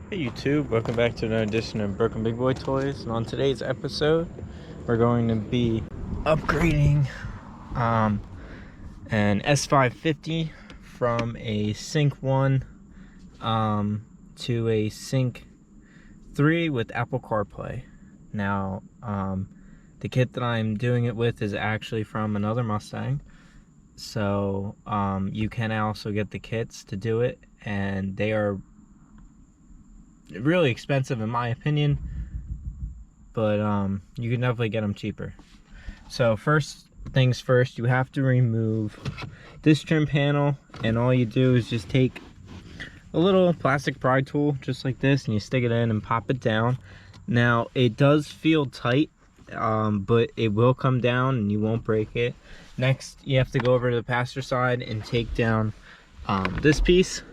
Hey YouTube, welcome back to another edition of Broken Big Boy Toys. And on today's episode, we're going to be upgrading an S550 from a Sync 1 to a Sync 3 with Apple CarPlay. Now, the kit that I'm doing it with is actually from another Mustang. So you can also get the kits to do it, and they are really expensive in my opinion, but you can definitely get them cheaper. So first things first, you have to remove this trim panel, and all you do is just take a little plastic pry tool just like this, and you stick it in and pop it down. Now it does feel tight, but it will come down and you won't break it. Next, you have to go over to the passenger side and take down this piece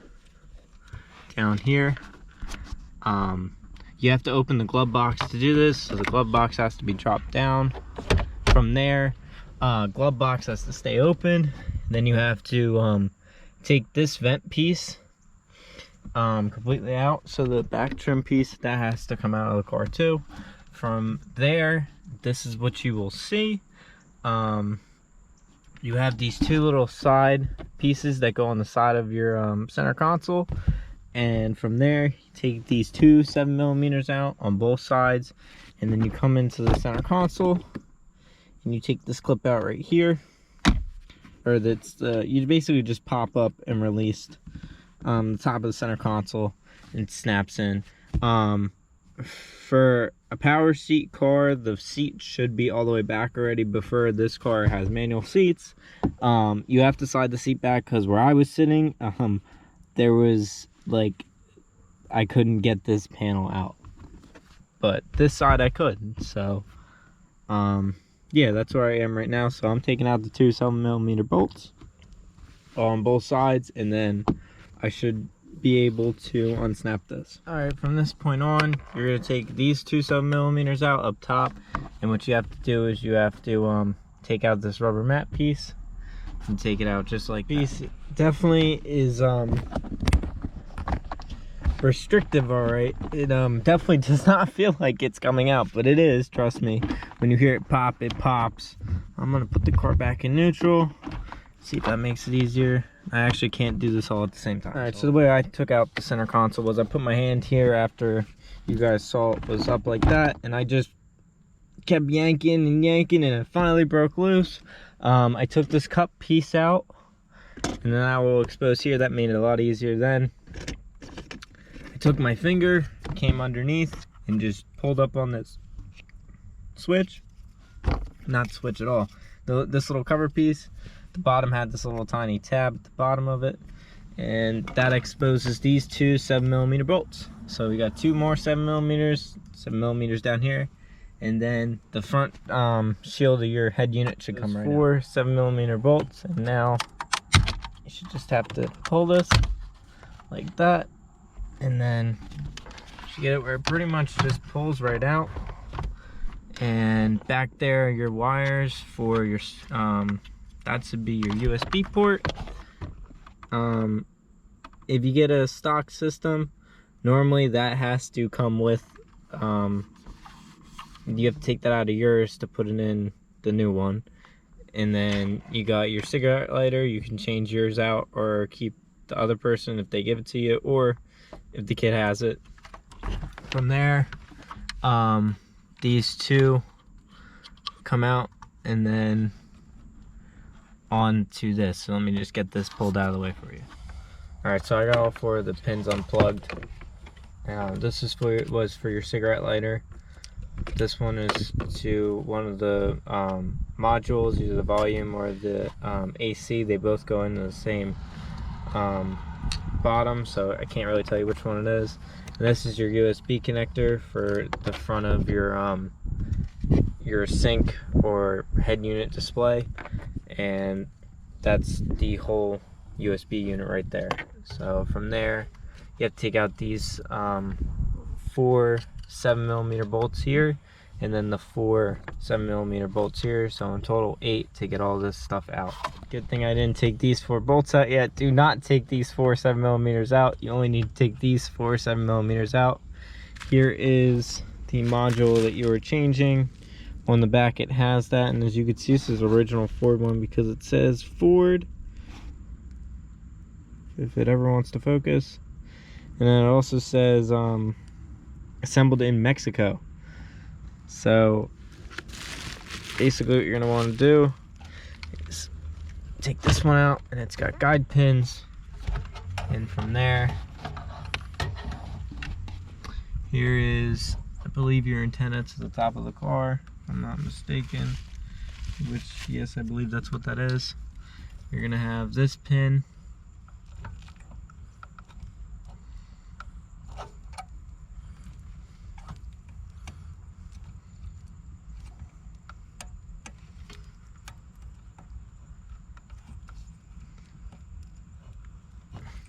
down here. You have to open the glove box to do this, so the glove box has to be dropped down. From there, glove box has to stay open. Then you have to take this vent piece completely out, so the back trim piece, that has to come out of the car too. From there, this is what you will see. You have these two little side pieces that go on the side of your center console. And from there, you take these two 7mm out on both sides, and then you come into the center console and you take this clip out right here, or that's you basically just pop up and release the top of the center console, and it snaps in. For a power seat car, the seat should be all the way back already. Before, this car has manual seats. You have to slide the seat back, because where I was sitting, there was like, I couldn't get this panel out, but this side I could. So yeah, that's where I am right now. So I'm taking out the two 7mm bolts on both sides, and then I should be able to unsnap this. All right, from this point on, you're going to take these two 7mm out up top, and what you have to do is you have to take out this rubber mat piece and take it out just like this. Definitely is restrictive, all right. It definitely does not feel like it's coming out, but it is, trust me. When you hear it pop, it pops. I'm gonna put the car back in neutral, see if that makes it easier. I actually can't do this all at the same time. All right, so the way I took out the center console was I put my hand here after you guys saw it was up like that, and I just kept yanking and yanking, and it finally broke loose. I took this cup piece out, and then I will expose here. That made it a lot easier then. I took my finger, came underneath, and just pulled up on this switch. Not switch at all. This little cover piece, the bottom had this little tiny tab at the bottom of it, and that exposes these two 7mm bolts. So we got two more 7mm down here, and then the front shield of your head unit should come right out. 4 7mm bolts, and now you should just have to pull this like that, and then you get it where it pretty much just pulls right out. And back there are your wires for your that should be your USB port. If you get a stock system, normally that has to come with you have to take that out of yours to put it in the new one. And then you got your cigarette lighter. You can change yours out or keep the other person if they give it to you, or if the kid has it. From there, these two come out, and then onto this. So let me just get this pulled out of the way for you. All right, so I got all 4 of the pins unplugged. This is was for your cigarette lighter. This one is to one of the modules, either the volume or the AC. They both go into the same bottom, so I can't really tell you which one it is. And this is your USB connector for the front of your sync or head unit display, and that's the whole USB unit right there. So from there, you have to take out these 4 7mm bolts here, and then the 4 7mm bolts here. So in total 8 to get all this stuff out. Good thing I didn't take these 4 bolts out yet. Do not take these 4 7mm out. You only need to take these 4 7mm out. Here is the module that you were changing. On the back it has that, and as you can see, this is original Ford one because it says Ford, if it ever wants to focus. And then it also says assembled in Mexico. So basically what you're going to want to do is take this one out, and it's got guide pins, and from there, here is, I believe, your antenna to the top of the car, if I'm not mistaken, which, yes, I believe that's what that is. You're going to have this pin,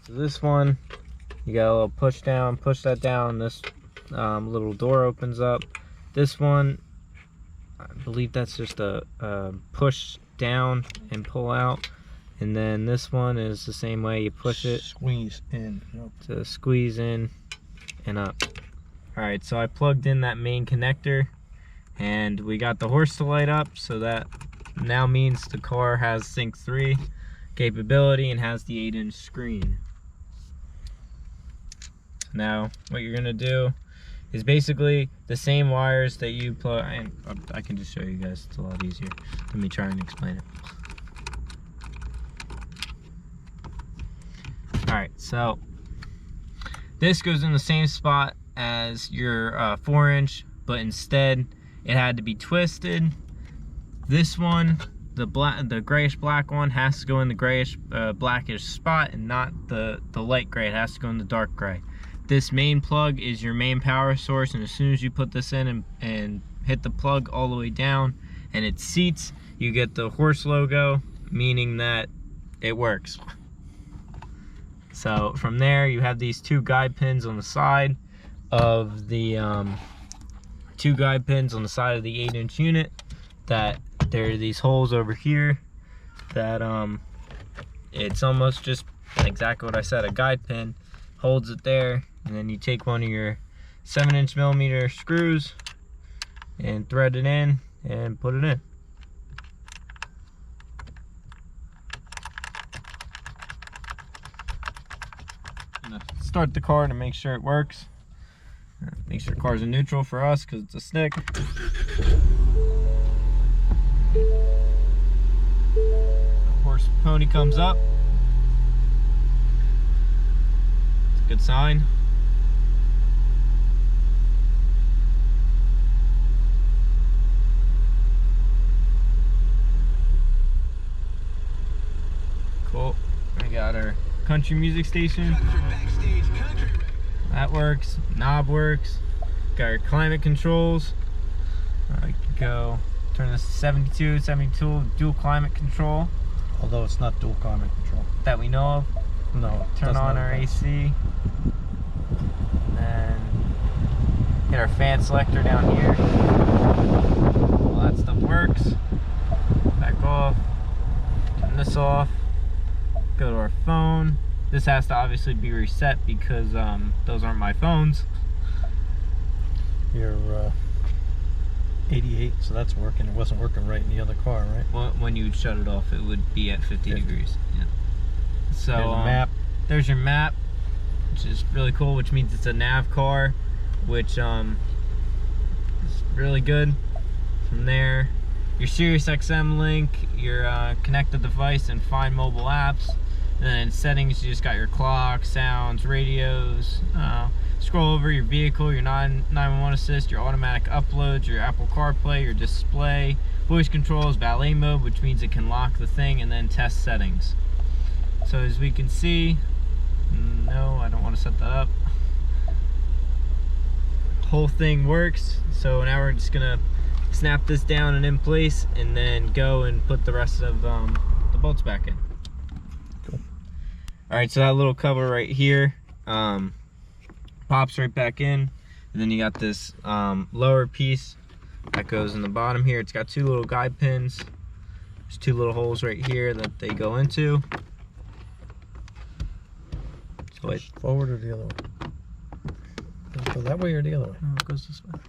so this one, you got a little push down, push that down, this little door opens up. This one, I believe that's just a push down and pull out. And then this one is the same way, you push it, squeeze in, yep, to squeeze in and up. Alright, so I plugged in that main connector, and we got the horse to light up, so that now means the car has Sync 3 capability and has the 8-inch screen. Now what you're gonna do is basically the same wires that you plug, and I can just show you guys, it's a lot easier. Let me try and explain it. Alright, so this goes in the same spot as your 4-inch, but instead it had to be twisted. This one, the grayish black one, has to go in the grayish blackish spot, and not the light gray. It has to go in the dark gray. This main plug is your main power source, and as soon as you put this in and hit the plug all the way down and it seats, you get the horse logo, meaning that it works. So from there, you have these 2 guide pins on the side of the 2 guide pins on the side of the 8-inch unit, that there are these holes over here that it's almost just exactly what I said, a guide pin holds it there, and then you take one of your 7-inch screws and thread it in and put it in. Start the car to make sure it works. Make sure the car's in neutral for us because it's a stick. The horse pony comes up. It's a good sign. Cool. We got our country music station. That works. Knob works. Got our climate controls. I can go turn this to 72 dual climate control. although it's not dual climate control. That we know of. No. Turn on our AC. And then hit our fan selector down here. All that stuff works. Back off. Turn this off. Go to our phone. This has to obviously be reset because those aren't my phones. You're 88, so that's working. It wasn't working right in the other car, right? Well, when you would shut it off, it would be at 50 degrees. Yeah. So there's the map. There's your map, which is really cool, which means it's a nav car, which is really good. From there, your Sirius XM link, your connected device, and find mobile apps. And then in settings, you just got your clock, sounds, radios. Scroll over your vehicle, your 911 assist, your automatic uploads, your Apple CarPlay, your display, voice controls, valet mode, which means it can lock the thing, and then test settings. So as we can see, no, I don't want to set that up. Whole thing works. So now we're just gonna snap this down and in place, and then go and put the rest of the bolts back in. Cool. All right, so that little cover right here pops right back in, and then you got this lower piece That goes in the bottom here. It's got 2 little guide pins. There's 2 little holes right here that they go into. So it forward or the other way? Does it go that way or the other way? no, it goes this way.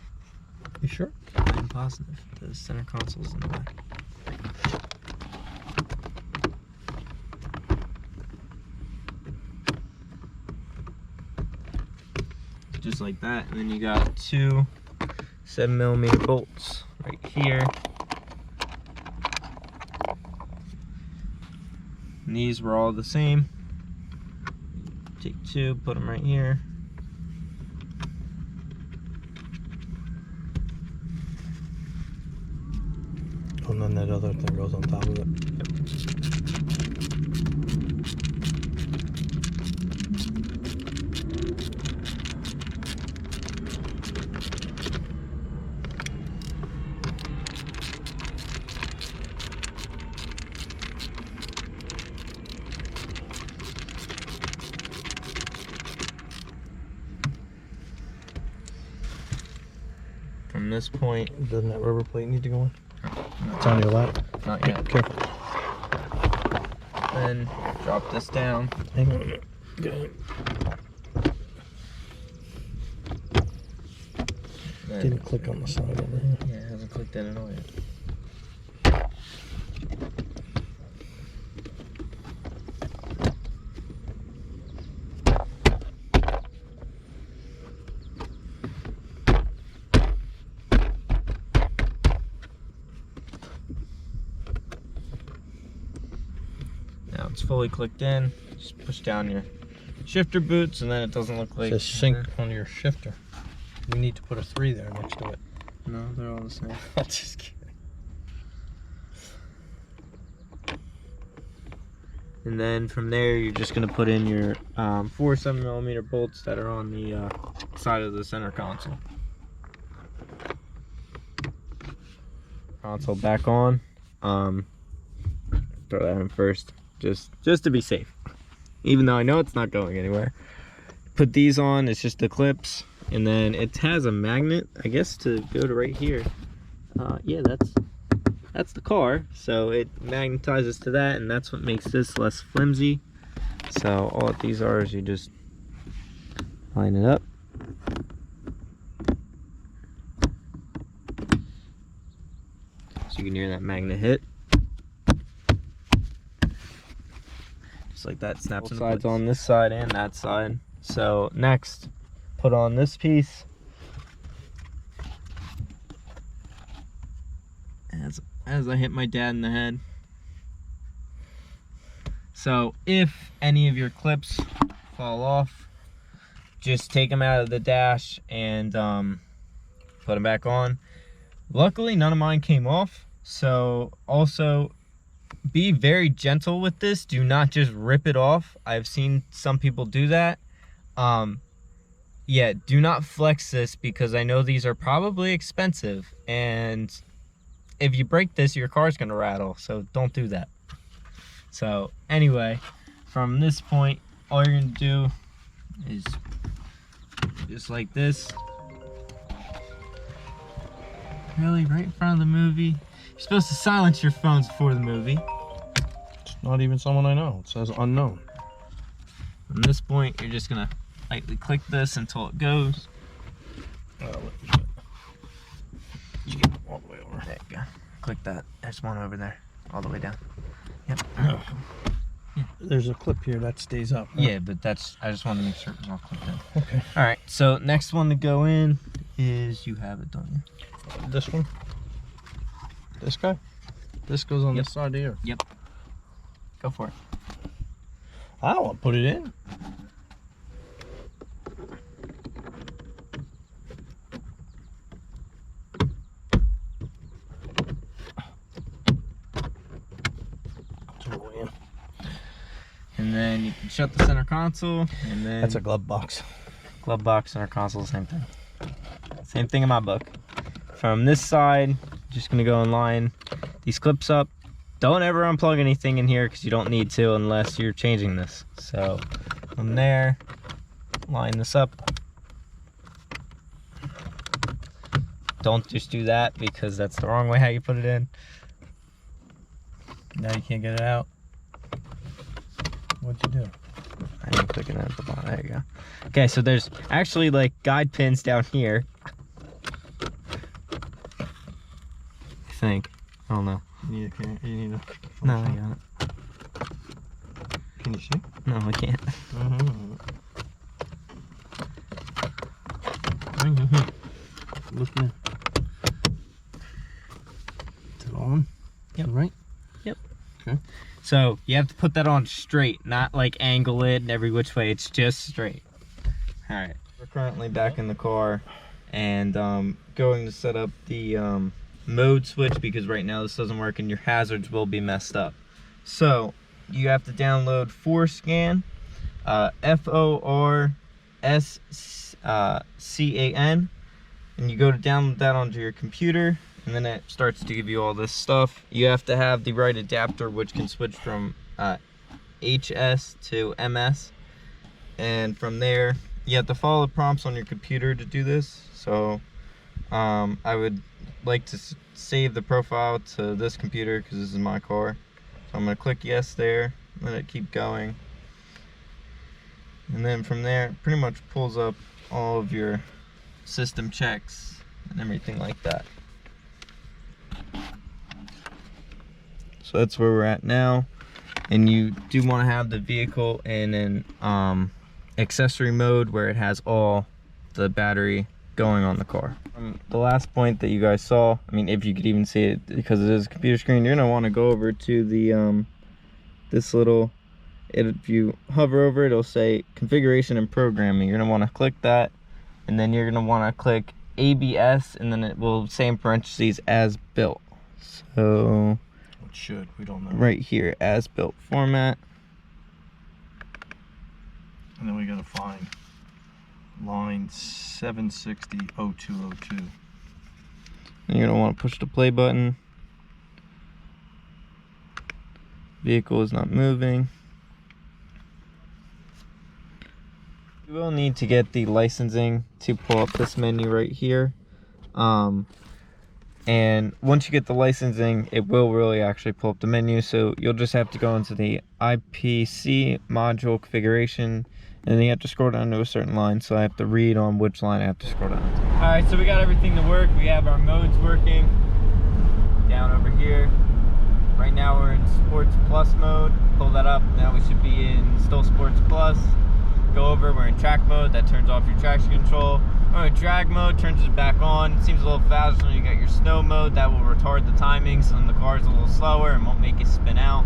You sure? I'm positive. The center console's in the way. Just like that, and then you got 2 7mm bolts right here. And these were all the same. Take 2, put them right here. And then that other thing goes on top of it. From this point, Doesn't that rubber plate need to go in? no, It's on your lap. not yet. Careful. Then drop this down. Hang on a minute. Okay. Then, Didn't click on the side over here. yeah, it hasn't clicked in at all yet. Now it's fully clicked in. Just push down your shifter boots, and then it doesn't look like. It says sync on your shifter. You need to put a 3 there next to it. No, they're all the same. I'm just kidding. And then from there, you're just gonna put in your 4 7mm bolts that are on the side of the center console. Console back on. Throw that in first, just to be safe. Even though I know it's not going anywhere. Put these on. It's just the clips, and then it has a magnet, I guess, to go to right here. Yeah, that's the car, so it magnetizes to that, and that's what makes this less flimsy. So all that these are is you just line it up. So you can hear that magnet hit. Just like that, snaps into place. Sides on this side and that side. So next, put on this piece. As I hit my dad in the head. So if any of your clips fall off, just take them out of the dash and put them back on. Luckily, none of mine came off. So also be very gentle with this. Do not just rip it off. I've seen some people do that. Yeah, do not flex this, because I know these are probably expensive, and if you break this, your car's gonna rattle, so don't do that. So anyway, from this point, all you're gonna do is just like this. Really, right in front of the movie. You're supposed to silence your phones before the movie. It's not even someone I know. It says unknown. From this point, you're just gonna lightly click this until it goes. All the way over. There you go. Click that. There's one over there, all the way down. Yep. Yeah. There's a clip here that stays up. Huh? Yeah, but that's, I just wanted to make sure it was all clicked in. Okay. All right, so next one to go in is, you have it, don't you? This one? This guy? This goes on Yep. this side here. Yep. Go for it. I don't want to put it in. And then you can shut the center console, and then That's a glove box. glove box, center console, same thing. Same thing in my book. From this side, just gonna go and line these clips up. Don't ever unplug anything in here, because you don't need to unless you're changing this. So from there, line this up. don't just do that because that's the wrong way how you put it in. Now you can't get it out. What'd you do? I didn't click it at the bottom. There you go. Okay, so there's actually like guide pins down here. I think. I don't know. You need a No, I got it. Can you see? No, I can't. Look in. Is it on? Yep. Right? Yep. Okay. So you have to put that on straight, not like angle it and every which way. It's just straight. All right. We're currently back in the car and going to set up the mode switch because right now this doesn't work and your hazards will be messed up. So you have to download ForScan, ForScan, and you go to download that onto your computer, and then it starts to give you all this stuff. You have to have the right adapter, which can switch from HS to MS, and from there you have to follow the prompts on your computer to do this. So I would like to save the profile to this computer because this is my car. So I'm going to click yes there, let it keep going, and then from there it pretty much pulls up all of your system checks and everything like that. So that's where we're at now, and you do want to have the vehicle in an accessory mode where it has all the battery going on the car. The last point that you guys saw, I mean, if you could even see it because it is a computer screen, you're gonna want to go over to the this little, if you hover over it, it'll say configuration and programming. You're gonna want to click that, and then you're gonna want to click ABS, and then it will say in parentheses as built. So It should, we don't know. right here, as built format. And then we gotta find line 7600202. And you're gonna want to push the play button. Vehicle is not moving. You will need to get the licensing to pull up this menu right here. And once you get the licensing, it will really actually pull up the menu. So you'll just have to go into the IPC module configuration, and then you have to scroll down to a certain line. So I have to read on which line I have to scroll down to. All right, so we got everything to work. We have our modes working down over here. Right now we're in Sports Plus mode. Pull that up. Now we should be in still Sports Plus. Go over, we're in track mode. That turns off your traction control. We're in drag mode, turns it back on. It seems a little faster when you got your snow mode. That will retard the timing, so then the car's a little slower and won't make it spin out.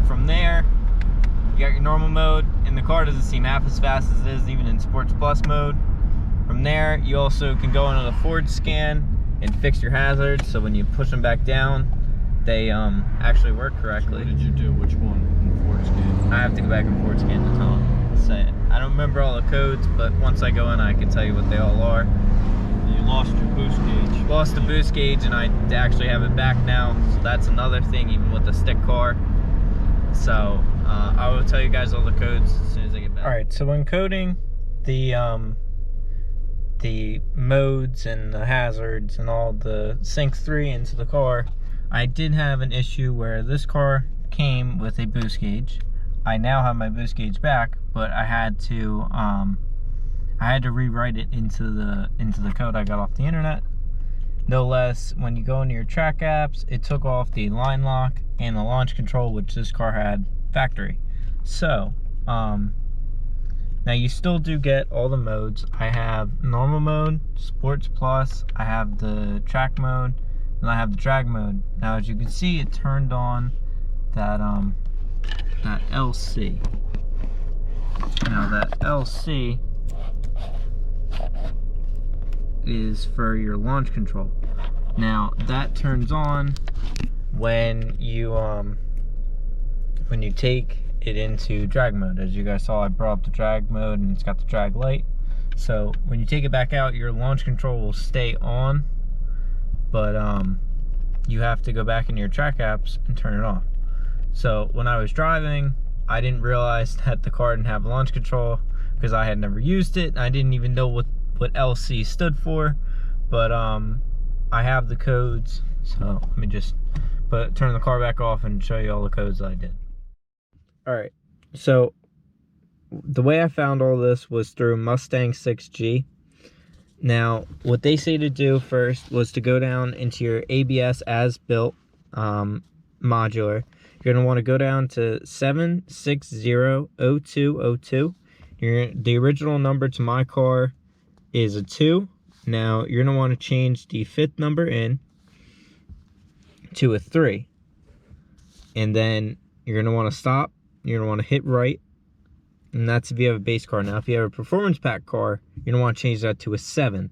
From there, you got your normal mode, and the car doesn't seem half as fast as it is even in Sports Plus mode. From there, you also can go into the ForScan and fix your hazards, so when you push them back down, they actually work correctly. So what did you do? Which one in ForScan? I have to go back and ForScan to tell them. Say it. I don't remember all the codes, but once I go in, I can tell you what they all are. You lost your boost gauge. Lost the boost gauge, and I actually have it back now, so that's another thing, even with the stick car. So I will tell you guys all the codes as soon as I get back. All right, so when coding the modes and the hazards and all the Sync 3 into the car, I did have an issue where this car came with a boost gauge. I now have my boost gauge back, but I had to rewrite it into the code I got off the internet. No less, when you go into your track apps, it took off the line lock and the launch control, which this car had factory. So now you still do get all the modes. I have normal mode, Sports Plus, I have the track mode, and I have the drag mode. Now as you can see, it turned on that LC. Now that LC is for your launch control. Now that turns on when you take it into drag mode. As you guys saw, I brought up the drag mode and it's got the drag light. So when you take it back out, your launch control will stay on, but you have to go back into your track apps and turn it off. So when I was driving, I didn't realize that the car didn't have launch control because I had never used it. I didn't even know what LC stood for, but I have the codes, so let me just turn the car back off and show you all the codes that I did. All right, so the way I found all this was through Mustang 6G. Now, what they say to do first was to go down into your ABS as built modular. You're gonna want to go down to 7600202. The original number to my car is a 2. Now you're gonna want to change the 5th number in to a 3, and then you're gonna want to stop. You're gonna want to hit right, and that's if you have a base car. Now if you have a performance pack car, you're gonna want to change that to a 7.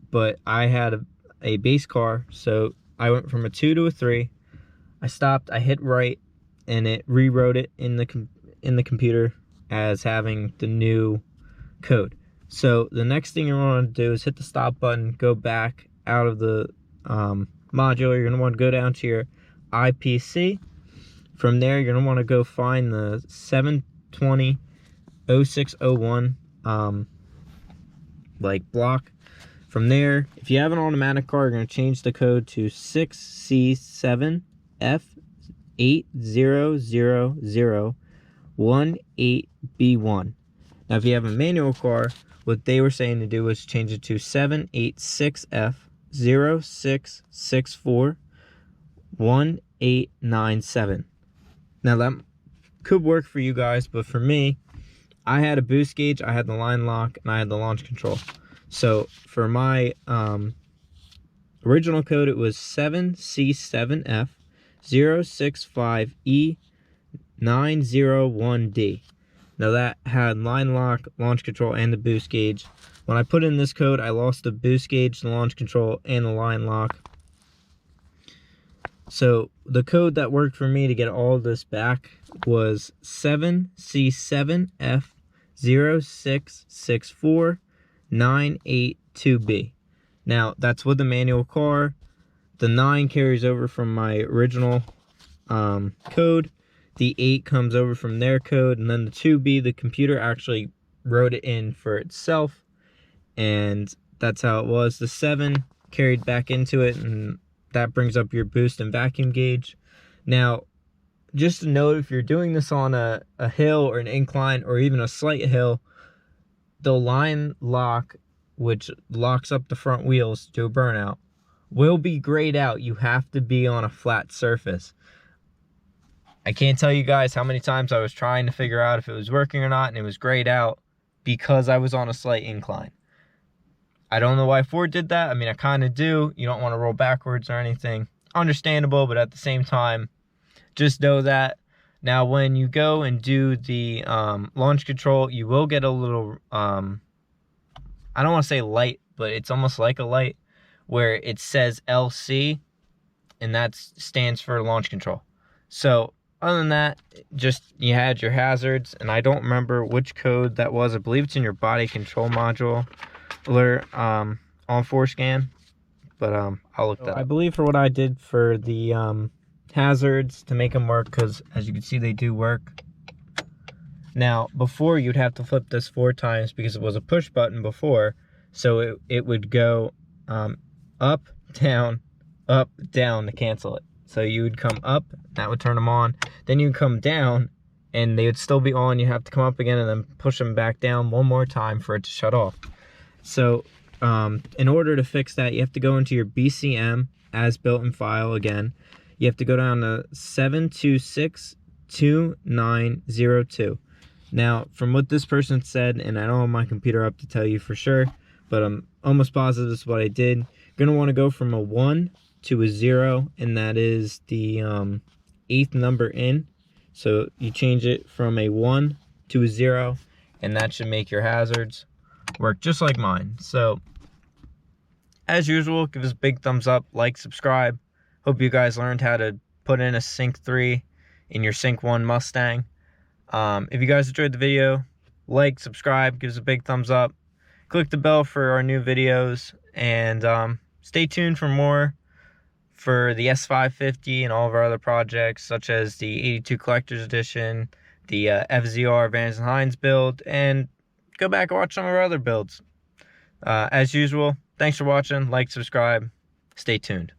But I had a base car, so I went from a 2 to a 3. I stopped, I hit right, and it rewrote it in the computer as having the new code. So the next thing you want to do is hit the stop button, go back out of the modular. You're going to want to go down to your IPC. From there, you're going to want to go find the 720-0601 like block. From there, if you have an automatic car, you're going to change the code to 6C7F800018B1. Now, if you have a manual car, what they were saying to do was change it to 786F06641897. Now, that could work for you guys, but for me, I had a boost gauge, I had the line lock, and I had the launch control. So for my original code, it was 7C7F065E901D. Now that had line lock, launch control, and the boost gauge. When I put in this code, I lost the boost gauge, the launch control, and the line lock. So the code that worked for me to get all of this back was 7C7F0664982B. Now that's with the manual car. The 9 carries over from my original code. The 8 comes over from their code, and then the 2B, the computer actually wrote it in for itself, and that's how it was. The 7 carried back into it, and that brings up your boost and vacuum gauge. Now, just a note, if you're doing this on a hill or an incline or even a slight hill, the line lock, which locks up the front wheels to a burnout, will be grayed out. You have to be on a flat surface. I can't tell you guys how many times I was trying to figure out if it was working or not, and it was grayed out because I was on a slight incline. I don't know why Ford did that. I mean, I kind of do. You don't want to roll backwards or anything. Understandable, but at the same time, just know that. Now, when you go and do the launch control, you will get a little, I don't want to say light, but it's almost like a light, where it says LC, and that stands for launch control. So, other than that, just you had your hazards, and I don't remember which code that was. I believe it's in your body control module alert on ForScan, but I'll look that up. I believe for what I did for the hazards to make them work, because as you can see, they do work. Now, before you'd have to flip this 4 times because it was a push button before, so it would go up, down to cancel it. So you would come up, that would turn them on. Then you'd come down, and they would still be on. You have to come up again and then push them back down one more time for it to shut off. So in order to fix that, you have to go into your BCM as built in file again. You have to go down to 7262902. Now, from what this person said, and I don't have my computer up to tell you for sure, but I'm almost positive this is what I did. You're going to want to go from a 1 to a 0, and that is the 8th number in. So you change it from a 1 to a 0, and that should make your hazards work just like mine. So as usual, give us a big thumbs up, like, subscribe. Hope you guys learned how to put in a Sync 3 in your Sync 1 Mustang. If you guys enjoyed the video, like, subscribe, give us a big thumbs up, click the bell for our new videos, and stay tuned for more for the S550 and all of our other projects, such as the 82 Collector's Edition, the FZR Vans and Hines build, and go back and watch some of our other builds. As usual, Thanks for watching. Like, subscribe. Stay tuned.